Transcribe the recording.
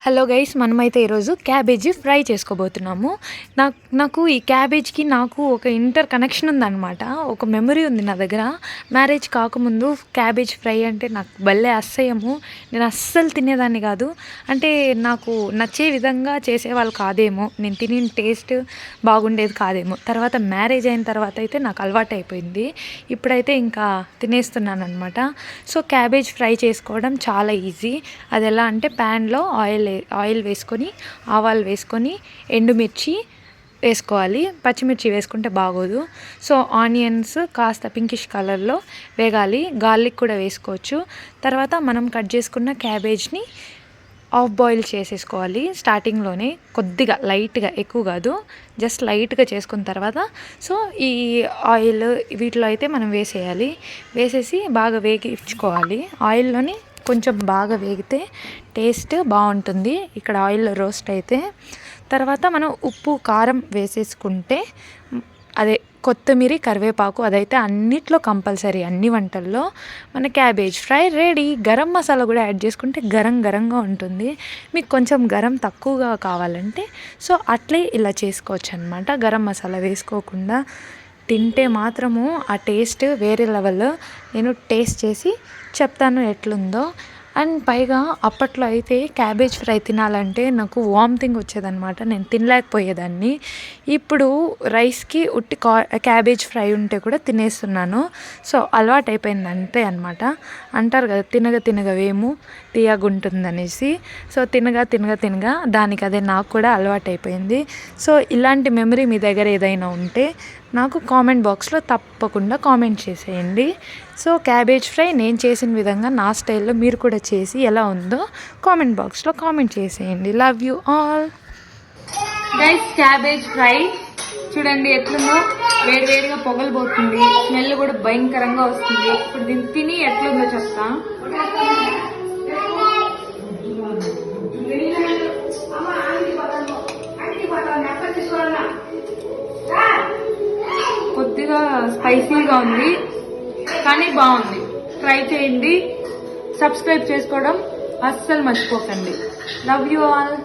Hello guys, మనమైతే ఈరోజు cabbage fry చేసుకోబోతున్నాము. నాకు ఈ క్యాబేజ్కి ఒక ఇంటర్ కనెక్షన్ ఉందన్నమాట. ఒక మెమరీ ఉంది నా దగ్గర. మ్యారేజ్ కాకముందు క్యాబేజ్ ఫ్రై అంటే నాకు భలే అసహ్యము. నేను అస్సలు తినేదాన్ని కాదు. అంటే నాకు నచ్చే విధంగా చేసేవాళ్ళు కాదేమో, నేను తిని టేస్ట్ బాగుండేది కాదేమో. తర్వాత మ్యారేజ్ అయిన తర్వాత అయితే నాకు అలవాటు అయిపోయింది. ఇప్పుడైతే ఇంకా తినేస్తున్నాను అనమాట. సో క్యాబేజ్ ఫ్రై చేసుకోవడం చాలా ఈజీ. అది ఎలా అంటే ప్యాన్లో ఆయిల్ వేసుకొని, ఆవాలు వేసుకొని, ఎండుమిర్చి వేసుకోవాలి. పచ్చిమిర్చి వేసుకుంటే బాగోదు. సో ఆనియన్స్ కాస్త పింకిష్ కలర్లో వేగాలి. గార్లిక్ కూడా వేసుకోవచ్చు. తర్వాత మనం కట్ చేసుకున్న క్యాబేజ్ని హాఫ్ బాయిల్ చేసేసుకోవాలి. స్టార్టింగ్లోనే కొద్దిగా లైట్గా, ఎక్కువ కాదు, జస్ట్ లైట్గా చేసుకున్న తర్వాత సో ఈ ఆయిల్ వీటిలో అయితే మనం వేసేసి బాగా వేగించుకోవాలి. ఆయిల్లోని కొంచెం బాగా వేగితే టేస్ట్ బాగుంటుంది. ఇక్కడ ఆయిల్లో రోస్ట్ అయితే తర్వాత మనం ఉప్పు కారం వేసేసుకుంటే, అదే కొత్తిమీర కరివేపాకు, అదైతే అన్నిట్లో కంపల్సరీ, అన్ని వంటల్లో మన cabbage fry ready. Garam masala కూడా యాడ్ చేసుకుంటే గరంగా ఉంటుంది. మీకు కొంచెం గరం తక్కువగా కావాలంటే సో అట్లే ఇలా చేసుకోవచ్చు అనమాట. గరం మసాలా వేసుకోకుండా తింటే మాత్రము ఆ టేస్ట్ వేరే లెవెల్. నేను టేస్ట్ చేసి చెప్తాను ఎట్లుందో. అండ్ పైగా అప్పట్లో అయితే క్యాబేజ్ ఫ్రై తినాలంటే నాకు వామిటింగ్ వచ్చేదనమాట. నేను తినలేకపోయేదాన్ని. ఇప్పుడు రైస్కి ఉట్టి క్యాబేజ్ ఫ్రై ఉంటే కూడా తినేస్తున్నాను. సో అలవాటు అయిపోయింది అంతే అనమాట. అంటారు కదా, తినగా వేము తీయగుంటుందనేసి. సో తినగా దానికి అదే నాకు కూడా అలవాటు అయిపోయింది. సో ఇలాంటి మెమరీ మీ దగ్గర ఏదైనా ఉంటే నాకు కామెంట్ బాక్స్లో తప్పకుండా కామెంట్ చేసేయండి. సో క్యాబేజ్ ఫ్రై నేను చేసిన విధంగా నా స్టైల్లో మీరు కూడా చేసి ఎలా ఉందో కామెంట్ బాక్స్లో కామెంట్ చేసేయండి. Love you all guys. Cabbage fry చూడండి ఎట్లుందో, వేడిగా పొగలు పోతుంది, స్మెల్ కూడా భయంకరంగా వస్తుంది. ఇప్పుడు దీన్ని తిని ఎట్లుందో చెప్తా. కొద్దిగా స్పైసీగా ఉంది కానీ బాగుంది. ట్రై చేయండి. సబ్స్క్రైబ్ చేసుకోవడం అస్సలు మర్చిపోకండి. Love you all.